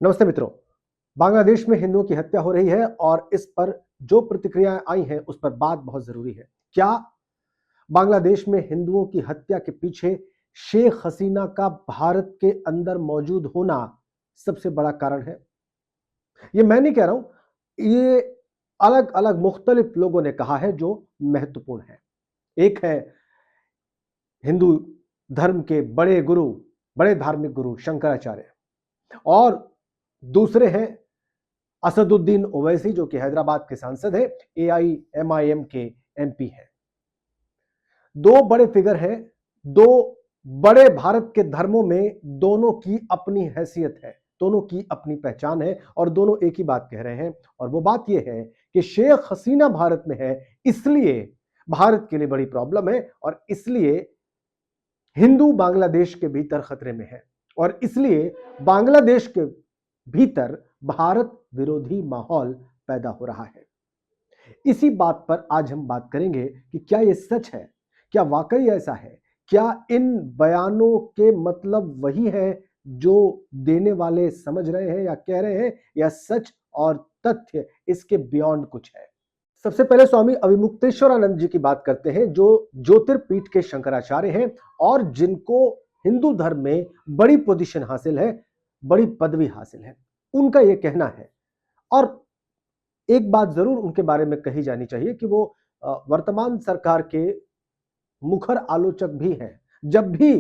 नमस्ते मित्रों। बांग्लादेश में हिंदुओं की हत्या हो रही है और इस पर जो प्रतिक्रियाएं आई हैं उस पर बात बहुत जरूरी है। क्या बांग्लादेश में हिंदुओं की हत्या के पीछे शेख हसीना का भारत के अंदर मौजूद होना सबसे बड़ा कारण है? ये मैं नहीं कह रहा हूं, ये अलग अलग मुख्तलिफ लोगों ने कहा है जो महत्वपूर्ण है। एक है हिंदू धर्म के बड़े गुरु, बड़े धार्मिक गुरु शंकराचार्य, और दूसरे हैं असदुद्दीन ओवैसी जो कि हैदराबाद के सांसद है, एआईएमआईएम के एमपी हैं। दो बड़े फिगर हैं, दो बड़े भारत के धर्मों में दोनों की अपनी हैसियत है, दोनों की अपनी पहचान है और दोनों एक ही बात कह रहे हैं। और वो बात यह है कि शेख हसीना भारत में है, इसलिए भारत के लिए बड़ी प्रॉब्लम है और इसलिए हिंदू बांग्लादेश के भीतर खतरे में है और इसलिए बांग्लादेश के भीतर भारत विरोधी माहौल पैदा हो रहा है। इसी बात पर आज हम बात करेंगे कि क्या यह सच है, क्या वाकई ऐसा है, क्या इन बयानों के मतलब वही है जो देने वाले समझ रहे हैं या कह रहे हैं, या सच और तथ्य इसके बियॉन्ड कुछ है। सबसे पहले स्वामी अविमुक्तेश्वरानंद जी की बात करते हैं जो ज्योतिर्पीठ के शंकराचार्य हैं और जिनको हिंदू धर्म में बड़ी पोजीशन हासिल है, बड़ी पदवी हासिल है। उनका यह कहना है, और एक बात जरूर उनके बारे में कही जानी चाहिए कि वो वर्तमान सरकार के मुखर आलोचक भी हैं। जब भी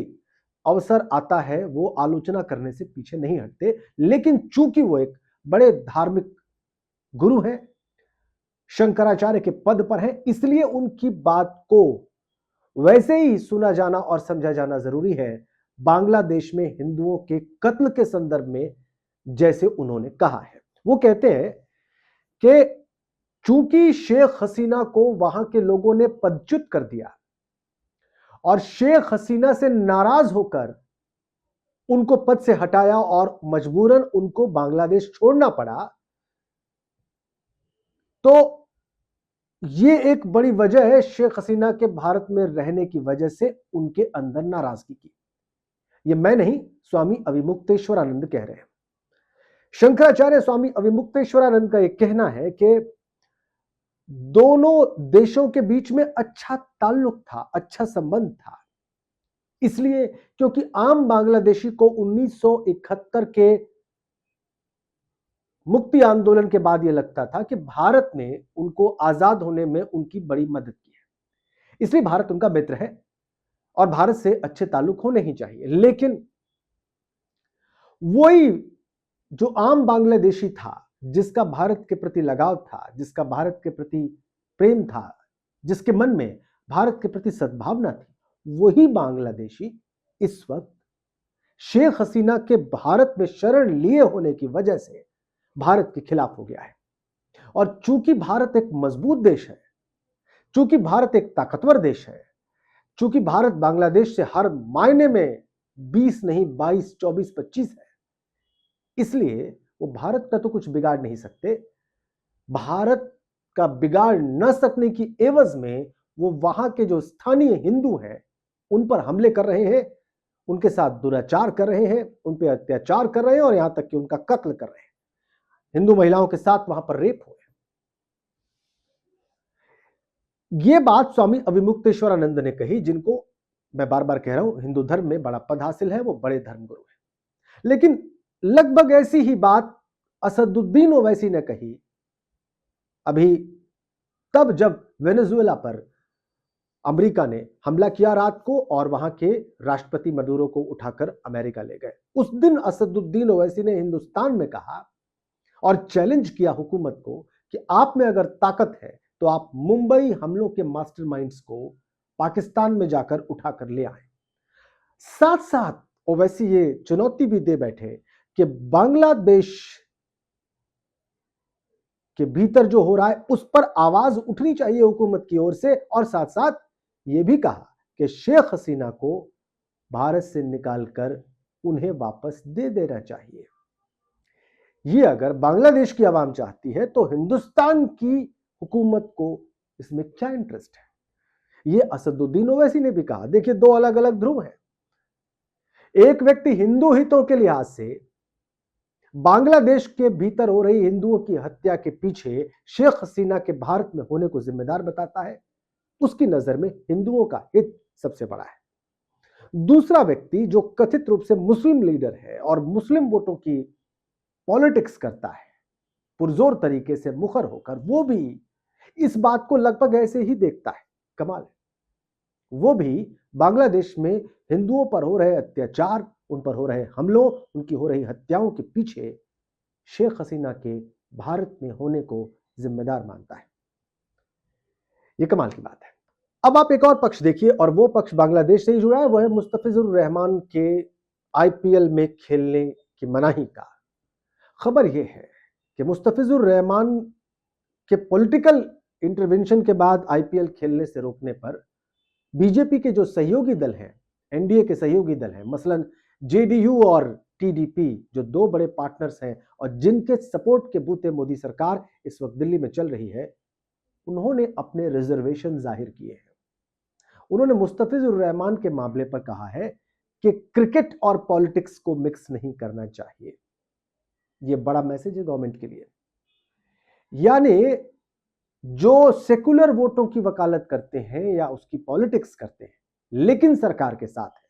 अवसर आता है वो आलोचना करने से पीछे नहीं हटते, लेकिन चूंकि वो एक बड़े धार्मिक गुरु हैं, शंकराचार्य के पद पर हैं, इसलिए उनकी बात को वैसे ही सुना जाना और समझा जाना जरूरी है, बांग्लादेश में हिंदुओं के कत्ल के संदर्भ में, जैसे उन्होंने कहा है। वो कहते हैं कि चूंकि शेख हसीना को वहां के लोगों ने पदच्युत कर दिया और शेख हसीना से नाराज होकर उनको पद से हटाया और मजबूरन उनको बांग्लादेश छोड़ना पड़ा, तो ये एक बड़ी वजह है शेख हसीना के भारत में रहने की वजह से उनके अंदर नाराजगी की। ये मैं नहीं, स्वामी अविमुक्तेश्वरानंद कह रहे हैं। शंकराचार्य स्वामी अविमुक्तेश्वरानंद का यह कहना है कि दोनों देशों के बीच में अच्छा ताल्लुक था, अच्छा संबंध था, इसलिए क्योंकि आम बांग्लादेशी को 1971 के मुक्ति आंदोलन के बाद यह लगता था कि भारत ने उनको आजाद होने में उनकी बड़ी मदद की है, इसलिए भारत उनका मित्र है और भारत से अच्छे ताल्लुक होने ही चाहिए। लेकिन वही जो आम बांग्लादेशी था, जिसका भारत के प्रति लगाव था, जिसका भारत के प्रति प्रेम था, जिसके मन में भारत के प्रति सद्भावना थी, वही बांग्लादेशी इस वक्त शेख हसीना के भारत में शरण लिए होने की वजह से भारत के खिलाफ हो गया है। और चूंकि भारत एक मजबूत देश है, चूंकि भारत एक ताकतवर देश है, चूंकि भारत बांग्लादेश से हर मायने में 20 नहीं 22, 24, 25 है, इसलिए वो भारत का तो कुछ बिगाड़ नहीं सकते। भारत का बिगाड़ न सकने की एवज में वो वहां के जो स्थानीय हिंदू हैं उन पर हमले कर रहे हैं, उनके साथ दुराचार कर रहे हैं, उन पर अत्याचार कर रहे हैं और यहां तक कि उनका कत्ल कर रहे हैं। हिंदू महिलाओं के साथ वहां पर रेप हुए। यह बात स्वामी अविमुक्तेश्वरानंद ने कही, जिनको मैं बार बार कह रहा हूं हिंदू धर्म में बड़ा पद हासिल है, वो बड़े धर्मगुरु हैं। लेकिन लगभग ऐसी ही बात असदुद्दीन ओवैसी ने कही अभी तब जब वेनेजुएला पर अमेरिका ने हमला किया रात को और वहां के राष्ट्रपति मडूरो को उठाकर अमेरिका ले गए। उस दिन असदुद्दीन ओवैसी ने हिंदुस्तान में कहा और चैलेंज किया हुकूमत को कि आप में अगर ताकत है तो आप मुंबई हमलों के मास्टरमाइंड्स को पाकिस्तान में जाकर उठाकर ले आए। साथ साथ ओवैसी ये चुनौती भी दे बैठे कि बांग्लादेश के भीतर जो हो रहा है उस पर आवाज उठनी चाहिए हुकूमत की ओर से, और साथ साथ ये भी कहा कि शेख हसीना को भारत से निकालकर उन्हें वापस दे देना चाहिए। ये अगर बांग्लादेश की आवाम चाहती है तो हिंदुस्तान की हुकूमत को इसमें क्या इंटरेस्ट है? ये असदुद्दीन ओवैसी ने भी कहा। देखिए, दो अलग अलग ध्रुव हैं। एक व्यक्ति हिंदू हितों के लिहाज से बांग्लादेश के भीतर हो रही हिंदुओं की हत्या के पीछे शेख हसीना के भारत में होने को जिम्मेदार बताता है। उसकी नजर में हिंदुओं का हित सबसे बड़ा है। दूसरा व्यक्ति जो कथित रूप से मुस्लिम लीडर है और मुस्लिम वोटों की पॉलिटिक्स करता है पुरजोर तरीके से मुखर होकर, वो भी इस बात को लगभग ऐसे ही देखता है। कमाल है, वो भी बांग्लादेश में हिंदुओं पर हो रहे अत्याचार, उन पर हो रहे हमलों, उनकी हो रही हत्याओं के पीछे शेख हसीना के भारत में होने को जिम्मेदार मानता है। यह कमाल की बात है। अब आप एक और पक्ष देखिए, और वो पक्ष बांग्लादेश से ही जुड़ा है, वो है मुस्तफिजुर रहमान के आईपीएल में खेलने की मनाही का। खबर यह है कि मुस्तफिजुर रहमान के पॉलिटिकल इंटरवेंशन के बाद आईपीएल खेलने से रोकने पर बीजेपी के जो सहयोगी दल हैं, एनडीए के सहयोगी दल हैं, मसलन जेडीयू और टीडीपी, जो दो बड़े पार्टनर्स हैं और जिनके सपोर्ट के बूते मोदी सरकार इस वक्त दिल्ली में चल रही है, उन्होंने अपने रिजर्वेशन जाहिर किए हैं। उन्होंने मुस्तफिजुर रहमान के मामले पर कहा है कि क्रिकेट और पॉलिटिक्स को मिक्स नहीं करना चाहिए। यह बड़ा मैसेज है गवर्नमेंट के लिए। यानी जो सेकुलर वोटों की वकालत करते हैं या उसकी पॉलिटिक्स करते हैं लेकिन सरकार के साथ है,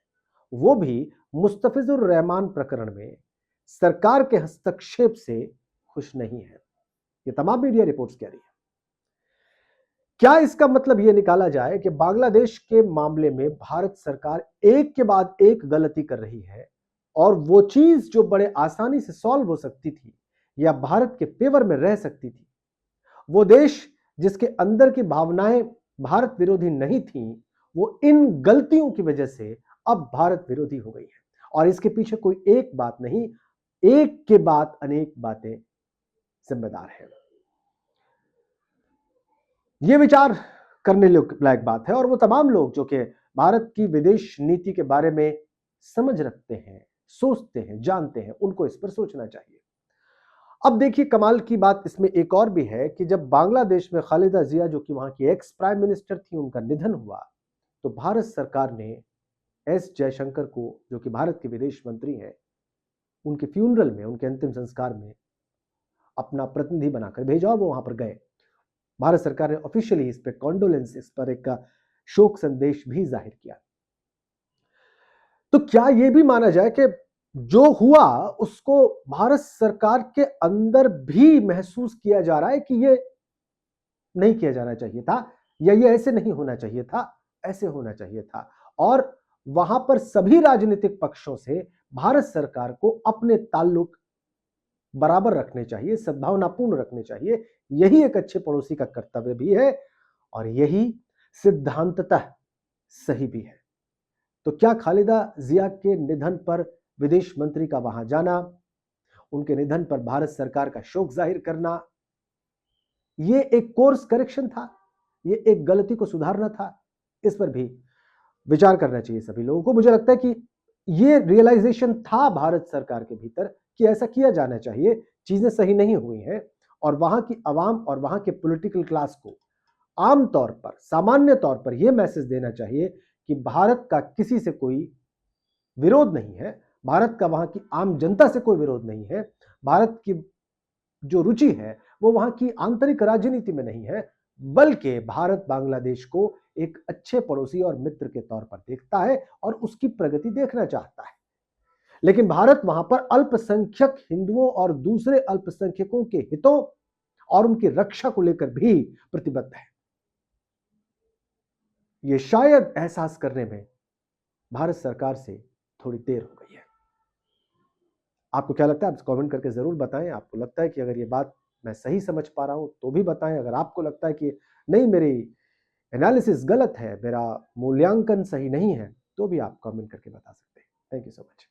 वो भी मुस्तफिजुर रहमान प्रकरण में सरकार के हस्तक्षेप से खुश नहीं है। ये तमाम मीडिया रिपोर्ट्स कह रही है। क्या इसका मतलब यह निकाला जाए कि बांग्लादेश के मामले में भारत सरकार एक के बाद एक गलती कर रही है, और वो चीज जो बड़े आसानी से सॉल्व हो सकती थी या भारत के फेवर में रह सकती थी, वो देश जिसके अंदर की भावनाएं भारत विरोधी नहीं थी, वो इन गलतियों की वजह से अब भारत विरोधी हो गई है। और इसके पीछे कोई एक बात नहीं, एक के बाद अनेक बातें जिम्मेदार है। यह विचार करने लायक बात है, और वो तमाम लोग जो कि भारत की विदेश नीति के बारे में समझ रखते हैं, सोचते हैं, जानते हैं, उनको इस पर सोचना चाहिए। अब देखिए, कमाल की बात इसमें एक और भी है कि जब बांग्लादेश में खालिदा जिया, जो कि वहां की एक्स प्राइम मिनिस्टर थी, उनका निधन हुआ, तो भारत सरकार ने एस जयशंकर को, जो कि भारत के विदेश मंत्री हैं, उनके फ्यूनरल में, उनके अंतिम संस्कार में अपना प्रतिनिधि बनाकर भेजा। वो वहां पर गए। भारत सरकार ने ऑफिशियली इस पर कॉन्डोलेंस, इस पर एक शोक संदेश भी जाहिर किया। तो क्या यह भी माना जाए कि जो हुआ उसको भारत सरकार के अंदर भी महसूस किया जा रहा है कि यह नहीं किया जाना चाहिए था, या ये ऐसे नहीं होना चाहिए था, ऐसे होना चाहिए था, और वहां पर सभी राजनीतिक पक्षों से भारत सरकार को अपने ताल्लुक बराबर रखने चाहिए, सद्भावनापूर्ण रखने चाहिए। यही एक अच्छे पड़ोसी का कर्तव्य भी है, और यही सिद्धांततः सही भी है। तो क्या खालिदा जिया के निधन पर विदेश मंत्री का वहां जाना, उनके निधन पर भारत सरकार का शोक जाहिर करना, यह एक कोर्स करेक्शन था, यह एक गलती को सुधारना था? इस पर भी विचार करना चाहिए सभी लोगों को। मुझे लगता है कि यह रियलाइजेशन था भारत सरकार के भीतर कि ऐसा किया जाना चाहिए, चीजें सही नहीं हुई हैं, और वहां की आवाम और वहां के पॉलिटिकल क्लास को आमतौर पर, सामान्य तौर पर यह मैसेज देना चाहिए कि भारत का किसी से कोई विरोध नहीं है, भारत का वहां की आम जनता से कोई विरोध नहीं है, भारत की जो रुचि है वो वहां की आंतरिक राजनीति में नहीं है, बल्कि भारत बांग्लादेश को एक अच्छे पड़ोसी और मित्र के तौर पर देखता है और उसकी प्रगति देखना चाहता है। लेकिन भारत वहां पर अल्पसंख्यक हिंदुओं और दूसरे अल्पसंख्यकों के हितों और उनकी रक्षा को लेकर भी प्रतिबद्ध है। यह शायद एहसास करने में भारत सरकार से थोड़ी देर हो गई है। आपको क्या लगता है? आप कमेंट करके जरूर बताएं। आपको लगता है कि अगर ये बात मैं सही समझ पा रहा हूं तो भी बताएं। अगर आपको लगता है कि नहीं, मेरी एनालिसिस गलत है, मेरा मूल्यांकन सही नहीं है, तो भी आप कमेंट करके बता सकते हैं। Thank you so much.